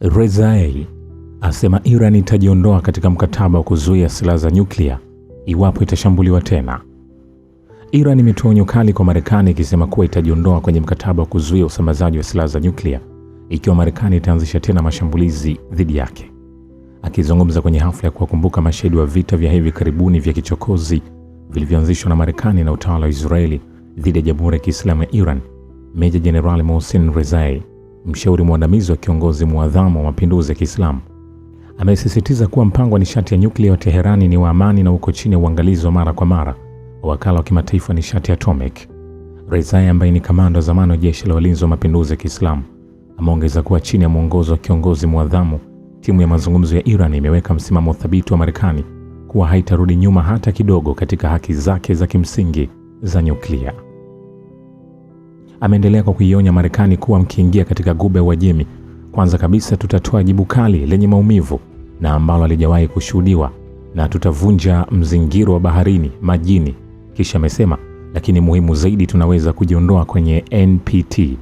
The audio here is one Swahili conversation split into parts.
Rezai asema Iran itajiondoa katika mkataba wa kuzuia silaha za nyuklia iwapo itashambuliwa tena. Iran imetoa onyo kali kwa Marekani ikisema kuwa itajiondoa kwenye mkataba wa kuzuia usambazaji wa silaha za nyuklia ikiwa Marekani itaanzisha tena mashambulizi dhidi yake. Akizungumza kwenye hafla ya kuwakumbuka mashahidi wa vita vya hivi karibuni vya kichokozi vilivyoanzishwa na Marekani na utawala wa Israeli dhidi ya Jamhuri ya Kiislamu ya Iran, Meja Jenerali Mohsen Rezai, mshauri mwandamizi wa kiongozi muadhamu wa mapinduzi ya Kiislamu, amesisitiza kuwa mpango wa nishati ya nyuklia wa Teherani ni wa amani na uko chini ya uangalizi wa mara kwa mara wa wakala wa kimataifa wa nishati ya atomic. Rezai, ambaye ni kamanda wa zamani wa jeshi la walinzi wa mapinduzi ya Kiislamu, ameongeza kuwa chini ya mwongozo wa kiongozi muadhamu, timu ya mazungumzo ya Iran imeweka msimamo thabiti wa Marekani kuwa haitarudi nyuma hata kidogo katika haki zake za kimsingi za nyuklia. Ameendelea kwa kuionya Marekani kuwa mkiingia katika Ghuba ya Uajemi, kwanza kabisa tutatoa jibu kali lenye maumivu na ambalo halijawahi kushuhudiwa, na tutavunja mzingiro wa baharini, majini. Kisha amesema, lakini muhimu zaidi, tunaweza kujiondoa kwenye NPT.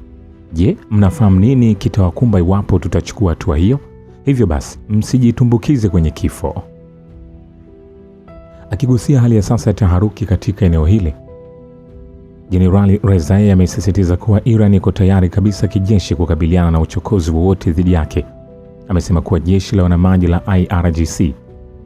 Je, mnafahamu nini kitawakumba iwapo tutachukua hatua hiyo? Hivyo basi, msijitumbukize kwenye kifo. Akigusia hali ya sasa ya taharuki katika eneo hili, Jenerali Rezai amesisitiza kuwa Iran iko tayari kabisa kijeshi kukabiliana na uchokozi wowote dhidi yake. Amesema kuwa jeshi la wanamaji la IRGC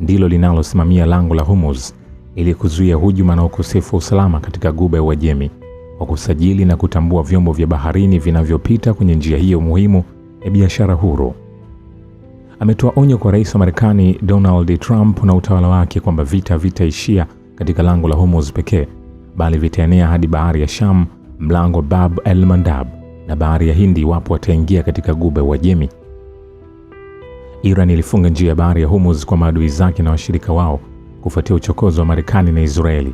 ndilo linalosimamia lango la Hormuz ili kuzuia hujuma na ukosefu wa usalama katika Ghuba ya Uajemi, kwa kusajili na kutambua vyombo vya baharini vinavyopita kwenye njia hiyo muhimu ya biashara huru. Ametoa onyo kwa rais wa Marekani Donald Trump na utawala wake kwamba vita vitaishia katika lango la Hormuz pekee, bali vitaenea hadi bahari ya Sham, mlango Bab el-Mandab na bahari ya Hindi iwapo wataingia katika Ghuba ya Uajemi. Iran ilifunga njia ya bahari ya Hormuz kwa maadui zake na washirika wao kufuatia uchokozi wa Marekani na Israeli.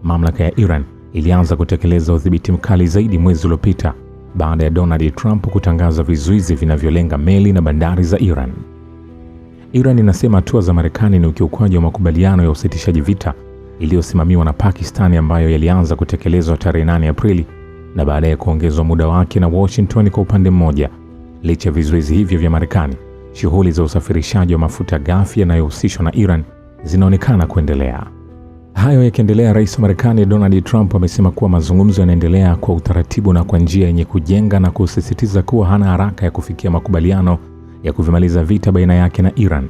Mamlaka ya Iran ilianza kutekeleza udhibiti mkali zaidi mwezi uliopita baada ya Donald Trump kutangaza vizuizi vinavyolenga meli na bandari za Iran. Iran inasema hatua za Marekani ni ukiukwaji wa makubaliano ya usitishaji vita iliyosimamiwa na Pakistani ambayo yalianza kutekelezwa tarehe 8 Aprili na baadaye kuongezwa muda wake na Washington kwa upande mmoja. Licha ya vizuizi hivyo vya Marekani, shughuli za usafirishaji wa mafuta ghafi yanayohusishwa na Iran zinaonekana kuendelea. Hayo yakiendelea, rais wa Marekani Donald Trump amesema kuwa mazungumzo yanaendelea kwa utaratibu na kwa njia yenye kujenga, na kusisitiza kuwa hana haraka ya kufikia makubaliano ya kuvimaliza vita baina yake na Iran.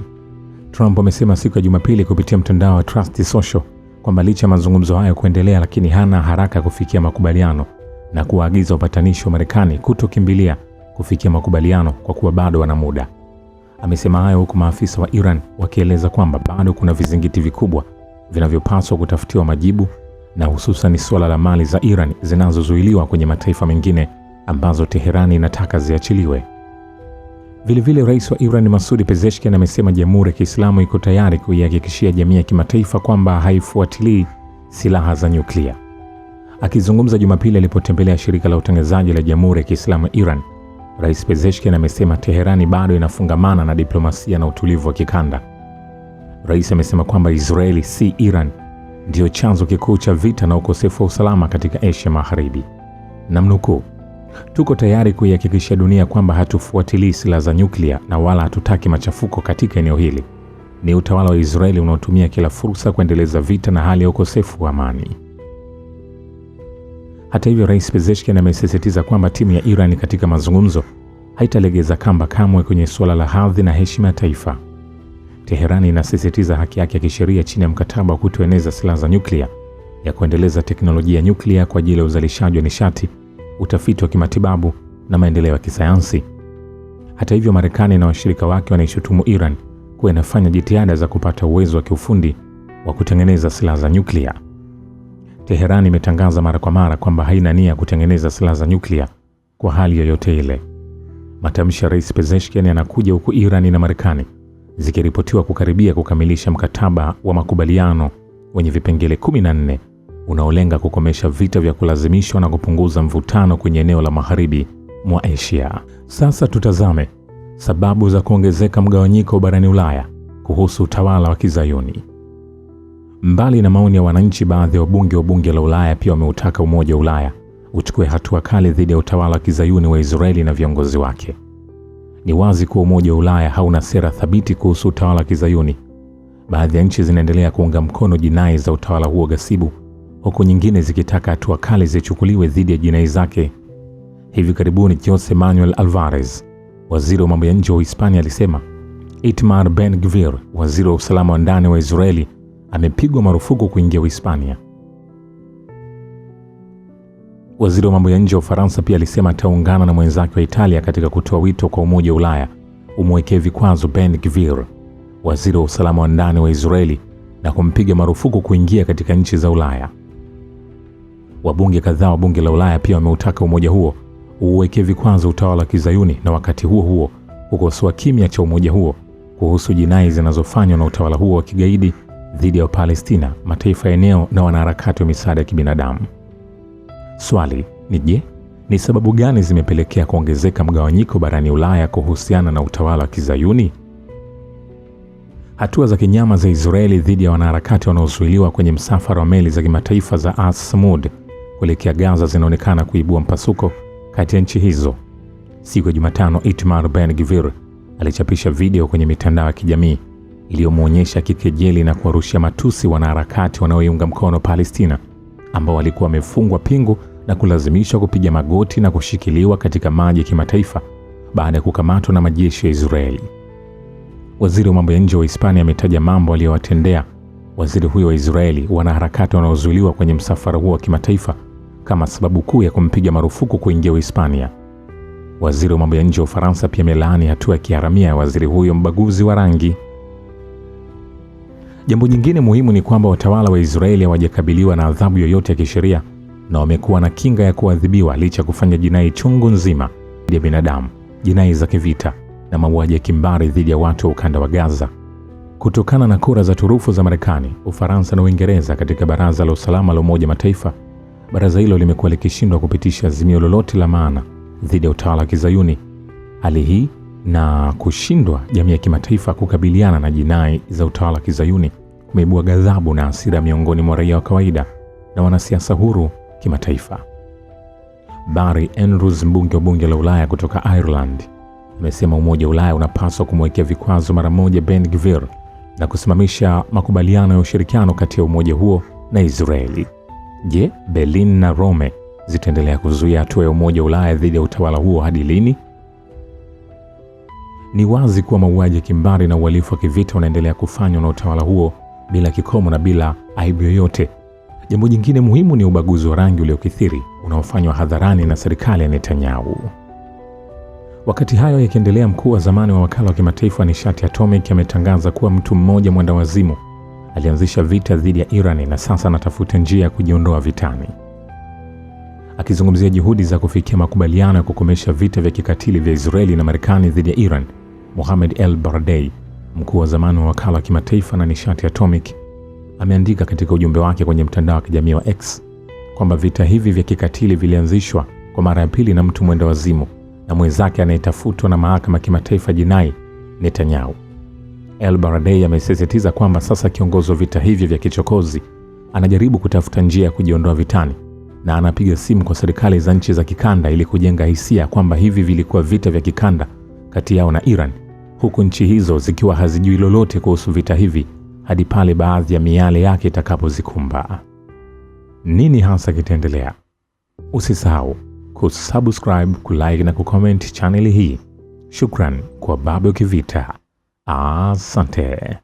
Trump amesema siku ya Jumapili kupitia mtandao wa Trust Social kwamba licha ya mazungumzo hayo kuendelea, lakini hana haraka kufikia makubaliano na kuwaagiza wapatanishi wa Marekani kutokimbilia kufikia makubaliano kwa kuwa bado wana muda. Amesema hayo huku maafisa wa Iran wakieleza kwamba bado kuna vizingiti vikubwa vinavyopaswa kutafutiwa majibu, na hususan suala la mali za Iran zinazozuiliwa kwenye mataifa mengine ambazo Teherani inataka ziachiliwe. Vilevile, rais wa Iran Masoud Pezeshkian amesema Jamhuri ya Kiislamu iko tayari kuihakikishia jamii ya kimataifa kwamba haifuatilii silaha za nyuklia. Akizungumza Jumapili alipotembelea shirika la utangazaji la Jamhuri ya Kiislamu ya Iran, Rais Pezeshkian amesema Teherani bado inafungamana na diplomasia na utulivu wa kikanda. Rais amesema kwamba Israeli si Iran ndio chanzo kikuu cha vita na ukosefu wa usalama katika Asia Magharibi. Namnukuu, tuko tayari kuihakikishia dunia kwamba hatufuatilii silaha za nyuklia na wala hatutaki machafuko katika eneo hili. Ni utawala wa Israeli unaotumia kila fursa kuendeleza vita na hali ya ukosefu wa amani. Hata hivyo, Rais Pezeshkian amesisitiza kwamba timu ya Iran katika mazungumzo haitalegeza kamba kamwe kwenye suala la hadhi na heshima ya taifa. Teherani inasisitiza haki yake ya kisheria chini ya mkataba wa kutoeneza silaha za nyuklia ya kuendeleza teknolojia ya nyuklia kwa ajili ya uzalishaji wa nishati, utafiti wa kimatibabu na maendeleo ya kisayansi. Hata hivyo, Marekani na washirika wake wanaishutumu Iran kuwa inafanya jitihada za kupata uwezo wa kiufundi wa kutengeneza silaha za nyuklia. Teherani imetangaza mara kwa mara kwamba haina nia kutengeneza silaha za nyuklia kwa hali yoyote ile. Matamshi ya Rais Pezeshkian yanakuja huku Iran na Marekani zikiripotiwa kukaribia kukamilisha mkataba wa makubaliano wenye vipengele 14 unaolenga kukomesha vita vya kulazimishwa na kupunguza mvutano kwenye eneo la magharibi mwa Asia. Sasa tutazame sababu za kuongezeka mgawanyiko barani Ulaya kuhusu utawala wa Kizayuni. Mbali na maoni ya wananchi, baadhi ya wabunge wa bunge la Ulaya pia wameutaka Umoja wa Ulaya uchukue hatua kali dhidi ya utawala wa Kizayuni wa Israeli na viongozi wake. Ni wazi kuwa Umoja wa Ulaya hauna sera thabiti kuhusu utawala wa Kizayuni. Baadhi ya nchi zinaendelea kuunga mkono jinai za utawala huo ghasibu, huku nyingine zikitaka hatua kali zichukuliwe dhidi ya jinai zake. Hivi karibuni Jose Manuel Alvarez, waziri wa mambo ya nje wa Hispania, alisema Itamar Ben-Gvir, waziri wa usalama wa ndani wa Israeli, amepigwa marufuku kuingia Hispania. Waziri wa mambo ya nje wa Ufaransa pia alisema ataungana na mwenzake wa Italia katika kutoa wito kwa Umoja wa Ulaya umwekee vikwazo Ben-Gvir, waziri wa usalama wa ndani wa Israeli, na kumpiga marufuku kuingia katika nchi za Ulaya. Wabunge kadhaa wa bunge la Ulaya pia wameutaka umoja huo uwekee vikwazo utawala wa Kizayuni, na wakati huo huo kukosoa kimya cha umoja huo kuhusu jinai zinazofanywa na utawala huo wa kigaidi dhidi ya Palestina, mataifa ya eneo na wanaharakati wa misaada ya kibinadamu. Swali ni je, ni sababu gani zimepelekea kuongezeka mgawanyiko barani Ulaya kuhusiana na utawala wa Kizayuni? Hatua za kinyama za Israeli dhidi ya wanaharakati wanaozuiliwa kwenye msafara wa meli za kimataifa za As-Samud kuelekea Gaza zinaonekana kuibua mpasuko kati ya nchi hizo. Siku ya Jumatano, Itamar Ben-Gvir alichapisha video kwenye mitandao ya kijamii iliyomwonyesha kikejeli na kuwarushia matusi wanaharakati wanaoiunga mkono Palestina, ambao walikuwa wamefungwa pingu na kulazimishwa kupiga magoti na kushikiliwa katika maji ya kimataifa baada ya kukamatwa na majeshi ya Israeli. Waziri wa mambo ya nje wa Hispania ametaja mambo aliyowatendea waziri huyo wa Israeli wanaharakati wanaozuiliwa kwenye msafara huo wa kimataifa kama sababu kuu ya kumpiga marufuku kuingia Hispania. Waziri wa mambo ya nje wa Ufaransa pia amelaani hatua ya kiharamia ya waziri huyo mbaguzi wa rangi. Jambo jingine muhimu ni kwamba watawala wa Israeli hawajakabiliwa na adhabu yoyote ya kisheria na wamekuwa na kinga ya kuadhibiwa licha kufanya jinai chungu nzima dhidi ya binadamu, jinai za kivita na mauaji ya kimbari dhidi ya watu wa ukanda wa Gaza. Kutokana na kura za turufu za Marekani, Ufaransa na Uingereza katika Baraza la Usalama la Umoja Mataifa, baraza hilo limekuwa likishindwa kupitisha azimio lolote la maana dhidi ya utawala wa Kizayuni. Hali hii na kushindwa jamii ya kimataifa kukabiliana na jinai za utawala wa Kizayuni kumeibua ghadhabu na hasira miongoni mwa raia wa kawaida na wanasiasa huru kimataifa. Barry Andrews, mbunge wa bunge la Ulaya kutoka Ireland, amesema Umoja wa Ulaya unapaswa kumwekea vikwazo mara moja Ben-Gvir na kusimamisha makubaliano ya ushirikiano kati ya umoja huo na Israeli. Je, Berlin na Rome zitaendelea kuzuia hatua ya Umoja wa Ulaya dhidi ya utawala huo hadi lini? Ni wazi kuwa mauaji ya kimbari na uhalifu wa kivita unaendelea kufanywa na utawala huo bila kikomo na bila aibu yoyote. Jambo jingine muhimu ni ubaguzi wa rangi uliokithiri unaofanywa hadharani na serikali ya Netanyahu. Wakati hayo yakiendelea, mkuu wa zamani wa wakala wa kimataifa wa nishati atomic ametangaza kuwa mtu mmoja mwendawazimu alianzisha vita dhidi ya Irani na sasa anatafuta njia ya kujiondoa vitani. Akizungumzia juhudi za kufikia makubaliano ya kukomesha vita vya kikatili vya Israeli na Marekani dhidi ya Iran, Mohamed El-Baradei, mkuu wa zamani wa wakala wa kimataifa na nishati atomic, ameandika katika ujumbe wake kwenye mtandao wa kijamii wa X kwamba vita hivi vya kikatili vilianzishwa kwa mara ya pili na mtu mwendawazimu na mwenzake anayetafutwa na mahakama ya kimataifa jinai, Netanyahu. El-Baradei amesisitiza kwamba sasa kiongozi wa vita hivi vya kichokozi anajaribu kutafuta njia ya kujiondoa vitani na anapiga simu kwa serikali za nchi za kikanda ili kujenga hisia kwamba hivi vilikuwa vita vya kikanda kati yao na Iran, huku nchi hizo zikiwa hazijui lolote kuhusu vita hivi hadi pale baadhi ya miale yake itakapozikumba. Nini hasa kitaendelea? Usisahau kusubscribe, kulike na kucomment channel hii. Shukran kwa Babu Kivita. Asante.